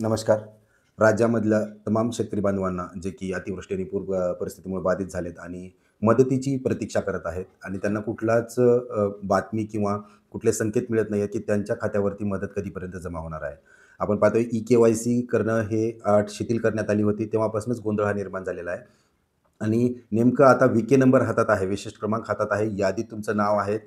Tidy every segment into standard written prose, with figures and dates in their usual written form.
नमस्कार. राज्यामधल्या तमाम शेतकरी बांधवांना जे की अतिवृष्टी आणि पूर परिस्थितीमुळे बाधित झालेत आणि मदतीची प्रतीक्षा करत आहेत आणि त्यांना कुठलाच बातमी किंवा कुठले संकेत मिळत नाही आहेत, की त्यांच्या खात्यावरती मदत कधीपर्यंत जमा होणार आहे. आपण पाहतोय ई-के-वाय-सी करणं हे अट शिथिल करण्यात आली होती. तेव्हापासूनच गोंधळ हा निर्माण झालेला आहे. आणि नेमकं आता वी-के नंबर हातात आहे, विशिष्ट क्रमांक हातात आहे, यादीत तुमचं नाव आहे,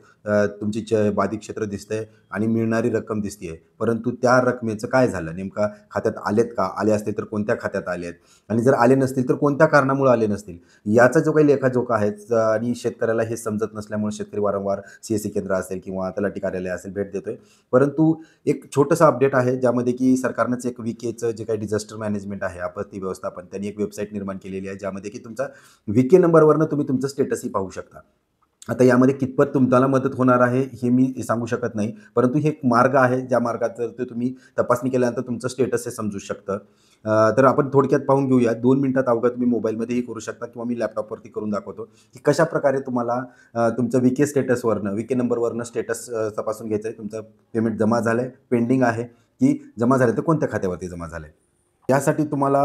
तुमची बाधित क्षेत्र दिसतंय आणि मिळणारी रक्कम दिसतीये. परंतु त्या रकमेचं काय झालं? नेमका खात्यात आलेत का? आले असतील तर कोणत्या खात्यात आले आहेत? आणि जर आले नसतील तर कोणत्या कारणामुळे आले नसतील? याचा जो काही लेखाजोखा आहे आणि शेतकऱ्याला हे समजत नसल्यामुळे शेतकरी वारंवार सी-एस-सी केंद्र असेल किंवा तलाठी कार्यालय असेल भेट देतोय. परंतु एक छोटंसं अपडेट आहे, ज्यामध्ये की सरकारनंच एक वी-केचं जे काही डिझास्टर मॅनेजमेंट आहे, आपत्ती व्यवस्थापन, त्यांनी एक वेबसाईट निर्माण केलेली आहे, ज्यामध्ये की तुमचा वी-के नंबरवरनं तुम्ही तुमचं स्टेटसही पाहू शकता. आता यामध्ये कितपत तुम्हाला मदत होणार आहे, हे मी सांगू शकत नाही. परंतु हे एक मार्ग आहे, ज्या मार्गात जर ते तुम्ही तपासणी केल्यानंतर तुमचं स्टेटस हे समजू शकतं. तर आपण थोडक्यात पाहून घेऊया. 2 मिनिटात अवघ्या तुम्ही मोबाईलमध्येही करू शकता किंवा मी लॅपटॉपवरती करून दाखवतो, की कशाप्रकारे तुम्हाला तुमचं वी-के स्टेटसवरनं, वी-के नंबरवरनं स्टेटस तपासून घ्यायचं आहे. तुमचं पेमेंट जमा झालंय, पेंडिंग आहे, की जमा झालं तर कोणत्या खात्यावरती जमा झालंय. यासाठी तुम्हाला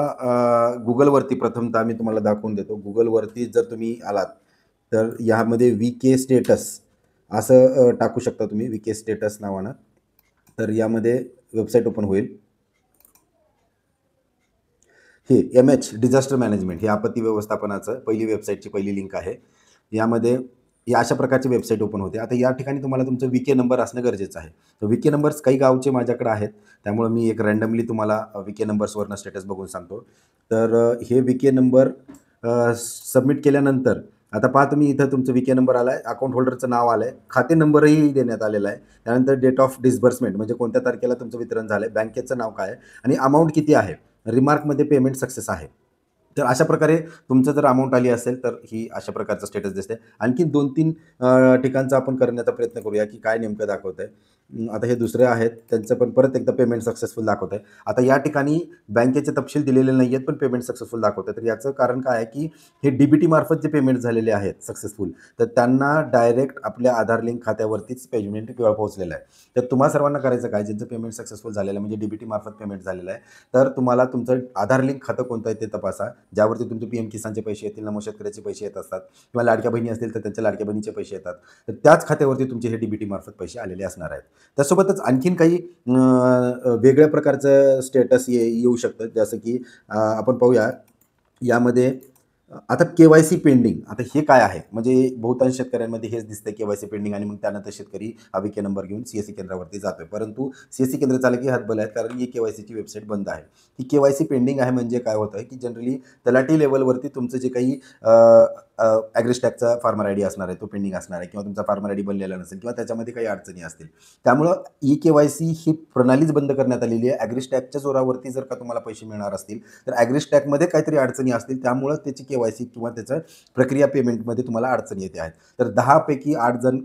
Googleवरती प्रथमतः मी तुम्हाला दाखवून देतो. Googleवरती जर तुम्ही आलात, तर यामध्ये वी-के स्टेटस असं टाकू शकता तुम्ही वी-के स्टेटस नावानं. तर यामध्ये वेबसाईट ओपन होईल. हे एम-एच डिझास्टर मॅनेजमेंट हे आपत्ती व्यवस्थापनाचं पहिली वेबसाईटची पहिली लिंक आहे. यामध्ये या अशा प्रकारची वेबसाईट ओपन होते. आता या ठिकाणी तुम्हाला तुमचं वी-के नंबर असणं गरजेचं आहे. तर वी-के नंबर्स काही गावचे माझ्याकडे आहेत. त्यामुळे मी एक रँडमली तुम्हाला वी-के नंबर्सवरनं स्टेटस बघून सांगतो. तर हे वी-के नंबर सबमिट केल्यानंतर आता पहा तुम्ही इथं तुमचं वी-के नंबर आला आहे, अकाउंट होल्डरचं नाव आलं आहे, खाते नंबरही देण्यात आलेला आहे. त्यानंतर डेट ऑफ डिस्बर्समेंट म्हणजे कोणत्या तारखेला तुमचं वितरण झालं आहे, बँकेचं नाव काय आहे आणि अमाउंट किती आहे. रिमार्कमध्ये पेमेंट सक्सेस आहे. तर अशा प्रकारे तुमचं जर अमाउंट आली असेल, तर ही अशा प्रकारचं स्टेटस दिसते. आणखी 2-3 ठिकाणचा आपण करण्याचा प्रयत्न करूया, की काय नेमकं दाखवतंय. आता हे दुसरे आहेत, त्यांचं पण परत एकदा पेमेंट सक्सेसफुल दाखवतंय. आता या ठिकाणी बँकेचे तपशील दिलेले नाही आहेत, पण पेमेंट सक्सेसफुल दाखवतंय. तर याचं कारण काय आहे, की हे डी-बी-टी मार्फत जे पेमेंट झालेले आहेत सक्सेसफुल, तर त्यांना डायरेक्ट आपल्या आधार लिंक खात्यावरतीच पेमेंट पोहोचलेलं आहे. तर तुम्हा सर्वांना करायचं काय, ज्यांचं पेमेंट सक्सेसफुल झालेलं आहे, म्हणजे डी-बी-टी मार्फत पेमेंट झालेलं आहे, तर तुम्हाला तुमचं आधार लिंक खातं कोणतं आहे ते तपासा, ज्यावरती तुमचे पी-एम किसानचे पैसे येतील, नमो शेतकऱ्याचे पैसे येत असतात किंवा लाडक्या बहिणी असतील तर त्यांच्या लाडक्या बहिणीचे पैसे येतात. तर त्याच खात्यावरती तुमचे हे डी-बी-टी मार्फत पैसे आलेले असणार आहेत. त्यासोबतच आणखीन काही वेगळ्या प्रकारचं स्टेटस येऊ शकतं, जसं की आपण पाहूया यामध्ये आता के-वाय-सी पेंडिंग. आता हे काय आहे? म्हणजे बहुतांश शेतकऱ्यांमध्ये हेच दिसतं के-वाय-सी पेंडिंग आणि मग त्यानंतर शेतकरी हा वी-के नंबर घेऊन सी-एस-सी केंद्रावरती जातोय. परंतु सी-एस-सी केंद्र चालकही हातबल आहेत, कारण ही के-वाय-सीची वेबसाईट बंद आहे. ही के-वाय-सी पेंडिंग आहे म्हणजे काय होतं, की जनरली तलाठी लेव्हलवरती तुमचं जे काही फार्मर आय-डी असणार आहे, तो पेंडिंग असणार आहे किंवा तुमचा फार्मर आय-डी बनलेला नसेल किंवा त्याच्यामध्ये काही अडचणी असतील. त्यामुळं ई-के-वाय-सी ही प्रणालीच बंद करण्यात आलेली आहे. ॲग्रीस्टॅगच्या जोरावरती जर का तुम्हाला पैसे मिळणार असतील, तर ॲग्रीस्टॅगमध्ये काहीतरी अडचणी असतील, त्यामुळं त्याची के-वाय-सी किंवा त्याचं प्रक्रिया पेमेंटमध्ये तुम्हाला अडचणी येते आहेत. तर 10 पैकी 8 जण,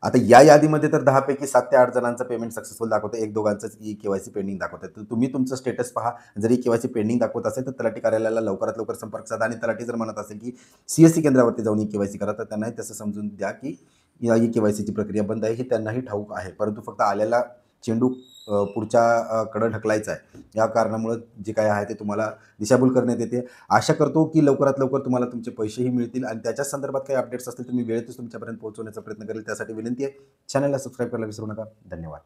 आता या यादीमध्ये तर 10 पैकी 7 ते 8 जणांचं पेमेंट सक्सेसफुल दाखवतं, एक दोघांचंच ई-के-वाय-सी पेंडिंग दाखवतं. तर तुम्ही तुमचं स्टेटस पहा. जर ई-के-वाय-सी पेंडिंग दाखवत असेल, तर तलाठी कार्यालयाला लवकरात लवकर संपर्क साधा आणि तलाठी जर म्हणत असेल, की सी-एस-सी केंद्रावरती जाऊन ई-के-वाय-सी करा, तर त्यांनाही तसं समजून द्या, की या ई-के-वाय-सीची प्रक्रिया बंद आहे, हे त्यांनाही ठाऊक आहे. परंतु फक्त आलेला चेंडू पुढच्या कडं ढकलायचा आहे. या कारणामुळं जे काही आहे ते तुम्हाला दिशाभूल करण्यात येते. आशा करतो की लवकरात लवकर तुम्हाला तुमचे पैसेही मिळतील आणि त्याच्याच संदर्भात काही अपडेट्स असतील तर मी वेळेतच तुमच्यापर्यंत पोहोचवण्याचा प्रयत्न करेल. त्यासाठी विनंती आहे, चॅनलला सबस्क्राईब करायला विसरू नका. धन्यवाद.